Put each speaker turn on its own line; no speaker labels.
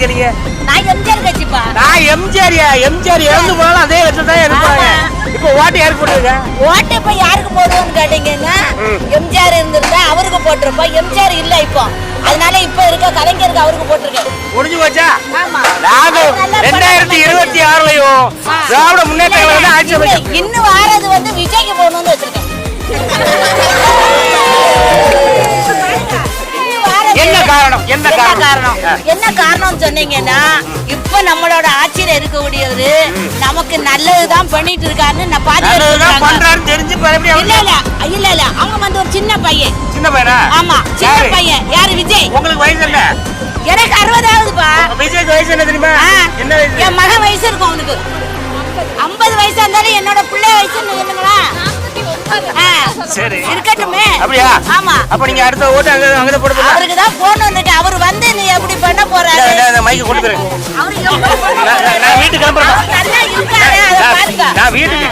இருக்கீங்க?
நான் எம்ஜிஆர் கட்சிப்பா.
நான் எம்ஜிஆரியா? எம்ஜிஆர் இறந்து போனாலும் அதே கட்சியில தான் இருப்பாங்க. இப்போ ஓட்டு யாருக்கு போடுவீங்க?
ஓட்டு இப்ப யாருக்கு போடுவோம்னு கேட்டீங்கன்னா எம்ஜிஆர் இருந்திருந்தா அவருக்கு போட்டிருப்போம். எம்ஜிஆர் இல்ல இப்போ, அதனால இப்ப இருக்க கலைஞருக்கு அவருக்கு போட்டிருக்கேன்.
முடிஞ்சு போச்சா?
ஆமா.
நாங்க 2026லயும் திராவிட முன்னேற்ற கழகம் ஆட்சி அமைக்கும்.
இன்னும் வாரது வந்து விஜய்க்கு போகணும்னு வச்சிருக்கேன்.
என்ன காரணம்? என்ன காரணம்?
என்ன காரணம் சொன்னீங்கன்னா இப்ப நம்மளோட ஆட்சியில இருக்கக்கூடியவரு நமக்கு நல்லதுதான் பண்ணிட்டு இருக்காருன்னு நான்
பாத்து தெரிஞ்சு
இல்ல அவங்க வந்து ஒரு சின்ன பையன்.
சின்ன பையனா?
ஆமா, சின்ன பையன். யாரு? விஜய்.
உங்களுக்கு வயசு என்ன?
எனக்கு 60 ஆகுதுப்பா.
விஜய்க்கு வயசு என்ன தெரியுமா? என்ன வயசு?
என் மகன் வயசு இருக்கும் அவனுக்கு. 50 வயசா இருந்தாலும் என்னோட பிள்ளை வயசுன்னு சொல்லுங்களா?
சரி,
இருக்கட்டுமே.
அப்படியா?
ஆமா.
அப்ப நீங்க அடுத்த ஓட்டு அங்க போட போறீங்க.
அவருக்கு தான் போனுன்னு அவர் வந்து நீ எப்படி பண்ண போறாரு?
நான் மைக் கொடுத்துறேன்.
அவர் எப்படி
நான் வீட்டுக்கு கிளம்பறேன்.
நல்லா இருக்காரு, அத பாருங்க.
நான் வீட்டுக்கு